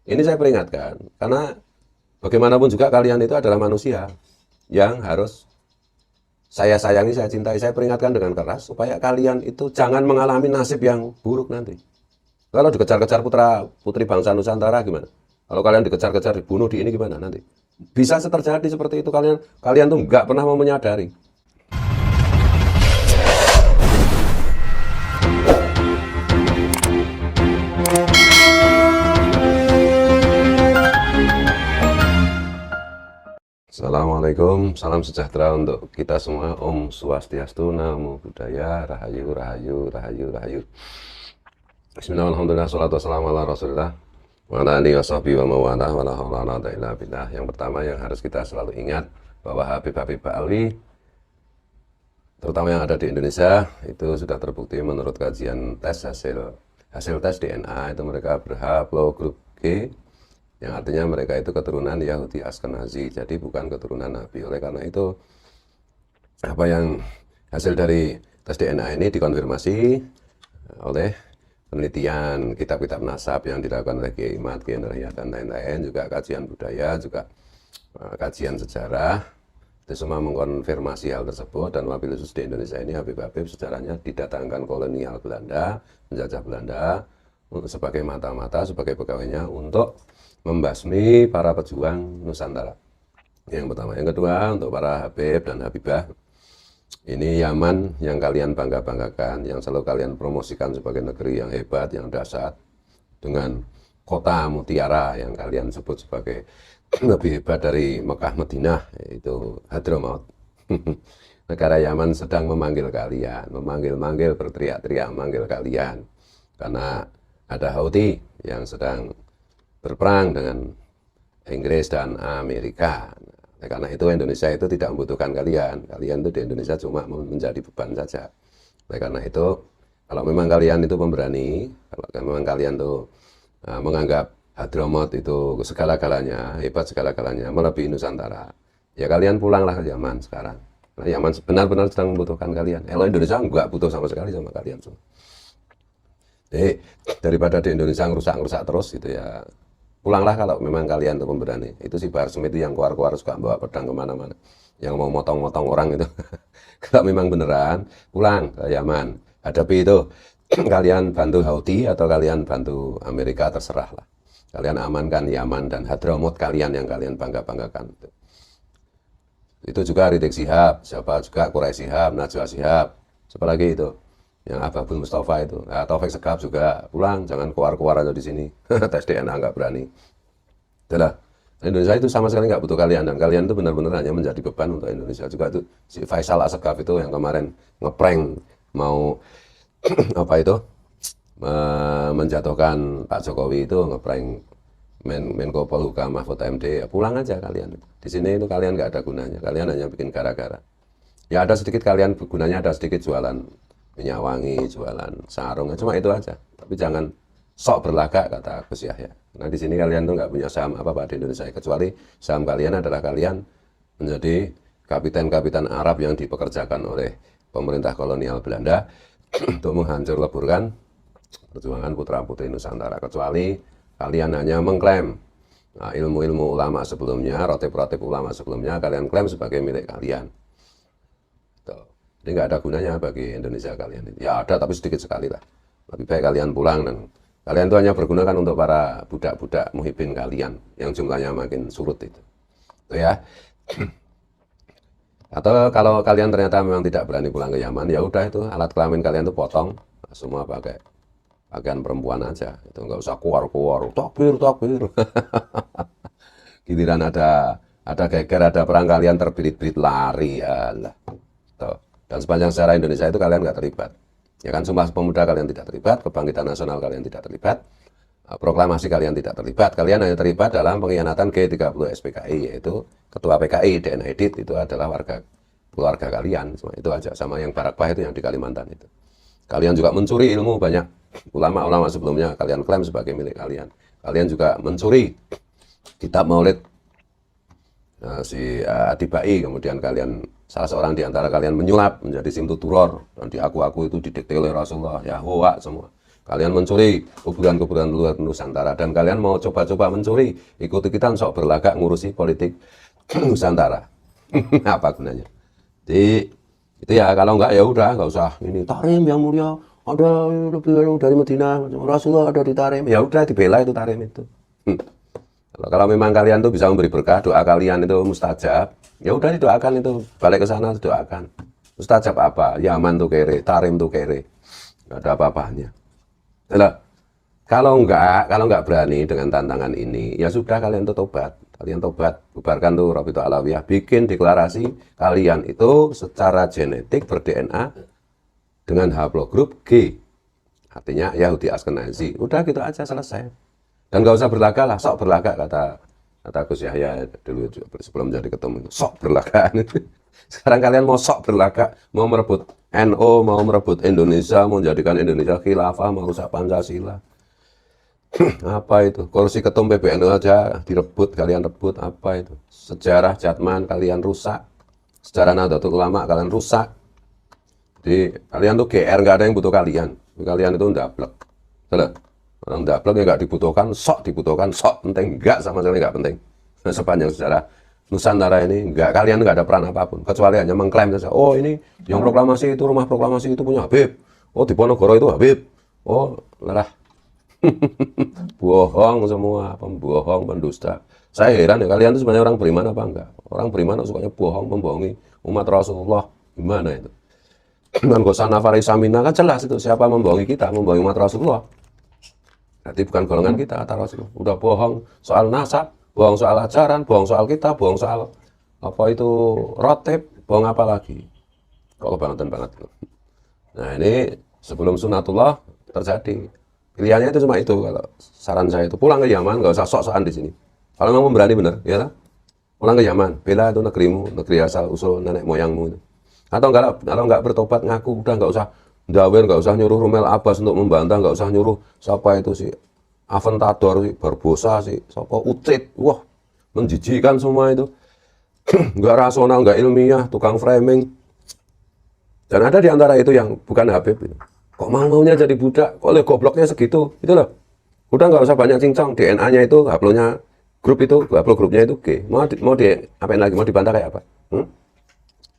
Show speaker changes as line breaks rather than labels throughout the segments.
Ini saya peringatkan, karena bagaimanapun juga kalian itu adalah manusia yang harus saya sayangi, saya cintai. Saya peringatkan dengan keras supaya kalian itu jangan mengalami nasib yang buruk nanti. Kalau dikejar-kejar putra putri bangsa Nusantara gimana? Kalau kalian dikejar-kejar, dibunuh, di ini gimana nanti? Bisa terjadi seperti itu, kalian kalian tuh nggak pernah mau menyadari. Assalamualaikum, salam sejahtera untuk kita semua. Om Swastiastu, Namo Buddhaya, Rahayu, Rahayu, Rahayu, Rahayu. Bismillah, alhamdulillah, salatu wassalamu ala rasulillah wa ala alihi washabihi wa mawalah wa la haula wa la quwwata illa billah. Yang pertama yang harus kita selalu ingat bahwa Habib-Habib Ba'alwi, terutama yang ada di Indonesia, itu sudah terbukti menurut kajian tes hasil tes DNA itu mereka berhaplogrup G, yang artinya mereka itu keturunan Yahudi Askenazi, jadi bukan keturunan Nabi. Oleh karena itu, apa yang hasil dari tes DNA ini dikonfirmasi oleh penelitian kitab-kitab nasab yang dilakukan oleh Kiai Mat, Kiai Nur Hayat, dan lain-lain, juga kajian budaya, juga kajian sejarah, itu semua mengkonfirmasi hal tersebut. Dan wabil khusus di Indonesia ini Habib-Habib sejarahnya didatangkan kolonial Belanda, penjajah Belanda, sebagai mata-mata, sebagai pegawainya untuk membasmi para pejuang Nusantara. Yang pertama. Yang kedua, untuk para Habib dan Habibah, ini Yaman yang kalian bangga-banggakan, yang selalu kalian promosikan sebagai negeri yang hebat, yang dahsyat, dengan kota mutiara yang kalian sebut sebagai lebih hebat dari Mekah Madinah, yaitu Hadramaut. Negara Yaman sedang memanggil kalian, memanggil-manggil, berteriak-teriak memanggil kalian, karena ada Houthi yang sedang berperang dengan Inggris dan Amerika. Nah, karena itu Indonesia itu tidak membutuhkan kalian. Kalian itu di Indonesia cuma menjadi beban saja. Nah, karena itu kalau memang kalian itu pemberani, kalau memang kalian tuh menganggap Hadramaut itu segala-galanya, hebat segala-galanya, melebihi Nusantara, ya kalian pulanglah ke Yaman sekarang. Nah, Yaman benar-benar sedang membutuhkan kalian. Kalau Indonesia nggak butuh sama sekali sama kalian semua. Jadi daripada di Indonesia ngerusak-ngerusak terus gitu ya, pulanglah kalau memang kalian tuh pemberani. Itu si Bahar Smith yang keluar-keluar suka bawa pedang kemana-mana, yang mau motong-motong orang itu. Kalau memang beneran, pulang ke Yaman. Hadapi itu. Kalian bantu Houthi atau kalian bantu Amerika, terserah lah. Kalian amankan Yaman dan Hadramaut kalian yang kalian bangga-banggakan. Itu juga Rizik Syihab, siapa juga Quraisy Syihab, Najwa Syihab, siapa lagi itu? Yang Ababul Mustafa itu, nah, Taufik Segaf juga, pulang, jangan keluar-keluar aja di sini. Tes DNA nggak berani. Itulah. Indonesia itu sama sekali nggak butuh kalian, dan kalian itu benar-benar hanya menjadi beban untuk Indonesia. Juga itu si Faisal Asgaf itu yang kemarin ngeprank mau apa itu menjatuhkan Pak Jokowi, itu ngeprank Menko Polhukam Mahfud MD. Ya, pulang aja kalian. Di sini itu kalian nggak ada gunanya, kalian hanya bikin gara-gara. Ya ada sedikit kalian gunanya, ada sedikit jualan minyak wangi, jualan sarung, cuma itu aja. Tapi jangan sok berlagak, kata Gus Yahya. Nah di sini kalian tuh nggak punya saham apa-apa di Indonesia, kecuali saham kalian adalah kalian menjadi kapiten-kapiten Arab yang dipekerjakan oleh pemerintah kolonial Belanda untuk menghancur leburkan perjuangan putra-putri Nusantara. Kecuali kalian hanya mengklaim ilmu-ilmu ulama sebelumnya, rotib-rotib ulama sebelumnya, kalian klaim sebagai milik kalian. Jadi nggak ada gunanya bagi Indonesia kalian. Ya ada, tapi sedikit sekali lah. Lebih baik kalian pulang, dan kalian itu hanya berguna kan untuk para budak-budak muhibin kalian yang jumlahnya makin surut itu ya. Atau kalau kalian ternyata memang tidak berani pulang ke Yaman, ya udah, itu alat kelamin kalian tuh potong, semua pakai pakaian perempuan aja. Itu nggak usah keluar-keluar, takbir, takbir. Giliran ada geger, ada perang, kalian terbirit-birit lari, alah. Tuh. Dan sepanjang sejarah Indonesia itu kalian nggak terlibat. Ya kan, Sumpah Pemuda kalian tidak terlibat, Kebangkitan Nasional kalian tidak terlibat, proklamasi kalian tidak terlibat. Kalian hanya terlibat dalam pengkhianatan G30 SPKI, yaitu Ketua PKI, DNA Edit, itu adalah keluarga kalian. Cuma itu aja, sama yang Barakpah itu yang di Kalimantan itu. Kalian juga mencuri ilmu banyak ulama-ulama sebelumnya, kalian klaim sebagai milik kalian. Kalian juga mencuri kitab Maulid si Adibai, kemudian kalian, salah seorang di antara kalian menyulap menjadi Simtu Turor, dan diaku-aku itu didikte oleh Rasulullah, ya hoak semua. Kalian mencuri kuburan-kuburan luar Nusantara dan kalian mau coba-coba mencuri, ikut-ikutan sok berlagak ngurusi politik Nusantara. Apa gunanya? Jadi itu ya, kalau enggak ya udah, enggak usah ini Tarim yang mulia ada lebih dari Medina, Rasulullah ada di Tarim. Ya udah dibela itu Tarim itu. Kalau memang kalian tuh bisa memberi berkah, doa kalian itu mustajab, ya udah didoakan itu, balik ke sana doakan. Mustajab apa? Yaman tuh kere, Tarim tuh kere. Enggak ada apa-apanya. Kalau enggak berani dengan tantangan ini, ya sudah kalian tuh tobat. Kalian tobat, bubarkan tuh Rabithah Alawiyah, bikin deklarasi kalian itu secara genetik ber-DNA dengan haplogrup G. Artinya Yahudi Askenazi. Udah gitu aja selesai. Dan nggak usah berlagak lah, sok berlagak kata Gus Yahya dulu sebelum jadi ketemu. Sok berlagak. Sekarang kalian mau sok berlagak, mau merebut NU, mau merebut Indonesia, mau menjadikan Indonesia khilafah, mau rusak Pancasila. Apa itu? Kursi ketum PBNU aja direbut, kalian rebut, apa itu? Sejarah Jatman kalian rusak. Sejarah Nahdlatul Ulama kalian rusak. Jadi kalian tuh GR, nggak ada yang butuh kalian. Kalian itu ndablek. Orang ndablek yang nggak dibutuhkan, sok penting, nggak, sama sekali nggak penting. Nah, sepanjang sejarah Nusantara ini kalian nggak ada peran apapun, kecuali hanya mengklaim saja. Oh ini yang proklamasi itu, rumah proklamasi itu punya Habib. Oh di Ponorogo itu Habib. Oh lerah. Bohong semua, pembohong, pendusta. Saya heran ya, kalian itu sebenarnya orang beriman apa enggak? Orang beriman sukanya bohong, membohongi umat Rasulullah. Gimana itu? Dan Gosana Farisamina kan jelas itu, siapa membohongi kita, membohongi umat Rasulullah. Berarti bukan golongan kita, kata Rasulullah. Udah bohong soal nasab, bohong soal ajaran, bohong soal kita, bohong soal apa itu rotib, bohong apa lagi? Kok kebangetan banget. Nah ini sebelum sunatullah terjadi. Pilihannya itu cuma itu. Kalau saran saya itu pulang ke Yaman, nggak usah sok-sokan di sini. Kalau memang berani bener, ya lah, pulang ke Yaman, bela itu negerimu, negeri asal usul nenek moyangmu itu. Atau kalau nggak bertobat ngaku, udah nggak usah ndawir, nggak usah nyuruh Rumel Abbas untuk membantah, nggak usah nyuruh siapa itu si Aventador, si Barbosa, si siapa Ucit, wah menjijikan semua itu, nggak rasional, nggak ilmiah, tukang framing. Dan ada di antara itu yang bukan Habib itu. Kok mau-maunya jadi budak, kok gobloknya segitu, itu loh. Udah nggak usah banyak cincang, DNA-nya itu, haplonya grup itu, haplogrupnya itu G. Mau apain lagi, mau dibantah kayak apa?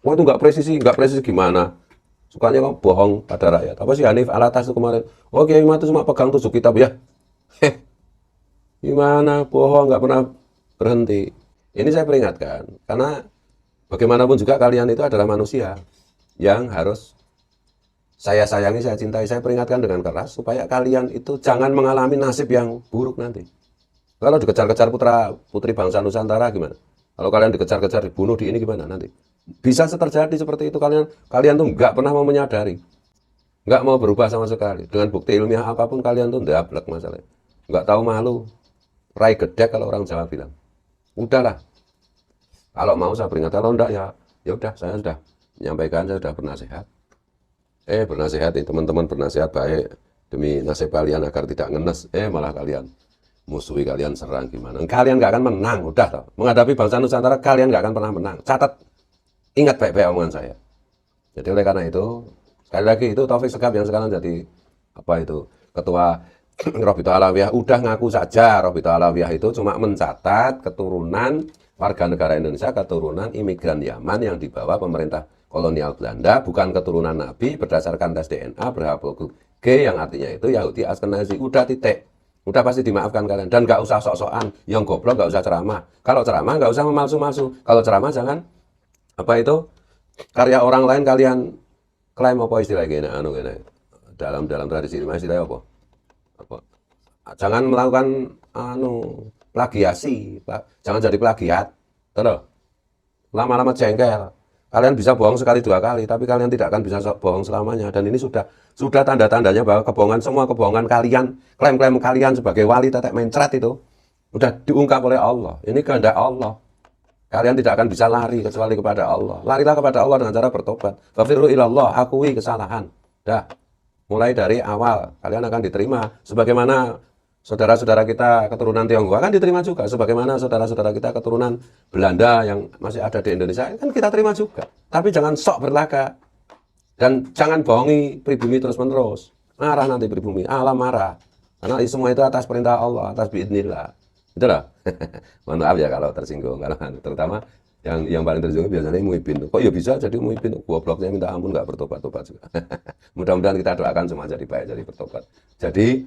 Wah itu nggak presisi gimana? Sukanya kok bohong pada rakyat. Apa sih Hanif Alatas itu kemarin? Oh Kiai Imam itu cuma pegang 7 kitab ya. Gimana bohong, nggak pernah berhenti. Ini saya peringatkan, karena bagaimanapun juga kalian itu adalah manusia yang harus saya sayangi, saya cintai. Saya peringatkan dengan keras supaya kalian itu jangan mengalami nasib yang buruk nanti. Kalau dikejar-kejar putri bangsa Nusantara gimana? Kalau kalian dikejar-kejar, dibunuh di ini gimana nanti? Bisa terjadi seperti itu. Kalian tuh nggak pernah mau menyadari, nggak mau berubah sama sekali. Dengan bukti ilmiah apapun kalian tuh ndablek masalahnya. Nggak tahu malu, rai gedek kalau orang Jawa bilang. Udahlah. Kalau mau saya peringatkan, kalau enggak ya udah, saya sudah menyampaikan, saya sudah bernasihat. Bernasihat, teman-teman bernasihat baik demi nasib kalian agar tidak ngenes. Malah kalian musuhi, kalian serang gimana? Kalian nggak akan menang, udah toh. Menghadapi bangsa Nusantara kalian nggak akan pernah menang. Catat, ingat baik-baik omongan saya. Jadi oleh karena itu, sekali lagi itu Taufik Sekap yang sekarang jadi apa itu ketua Rabithah Alawiyah, udah ngaku saja Rabithah Alawiyah itu cuma mencatat keturunan warga negara Indonesia, keturunan imigran Yaman yang dibawa pemerintah kolonial Belanda, bukan keturunan Nabi berdasarkan tes DNA berhaplogrup G yang artinya itu Yahudi Askenazi. Udah titik. Udah pasti dimaafkan kalian. Dan nggak usah sok-sokan. Yang goblok nggak usah ceramah. Kalau ceramah nggak usah memalsu-malsu. Kalau ceramah jangan apa itu karya orang lain kalian klaim apa istilah gini, dalam tradisi ilmiah istilah apa? Jangan melakukan plagiasi. Jangan jadi plagiat. Terus lama-lama jengkel. Kalian bisa bohong sekali 2 kali, tapi kalian tidak akan bisa bohong selamanya. Dan ini sudah tanda-tandanya bahwa semua kebohongan kalian, klaim-klaim kalian sebagai wali tetek mencret itu, sudah diungkap oleh Allah. Ini kehendak Allah. Kalian tidak akan bisa lari kecuali kepada Allah. Larilah kepada Allah dengan cara bertobat. Fafirru ilallah, akui kesalahan. Dah, mulai dari awal, kalian akan diterima. Sebagaimana saudara-saudara kita keturunan Tionghoa kan diterima juga. Sebagaimana saudara-saudara kita keturunan Belanda yang masih ada di Indonesia kan kita terima juga. Tapi jangan sok berlagak. Dan jangan bohongi pribumi terus-menerus. marah nanti pribumi, alam marah. Karena semua itu atas perintah Allah, atas biidznillah. Gitu loh. Mohon maaf ya kalau tersinggung, karena terutama yang paling tersinggung biasanya muhibin. Kok ya bisa jadi muhibin? Gobloknya minta ampun nggak bertobat-tobat juga. Mudah-mudahan kita doakan semua jadi baik, jadi bertobat. Jadi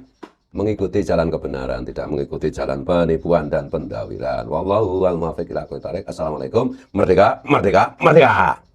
mengikuti jalan kebenaran, tidak mengikuti jalan penipuan dan pendawilan. Wallahu a'lam bishawab. Assalamualaikum. Merdeka, merdeka, merdeka.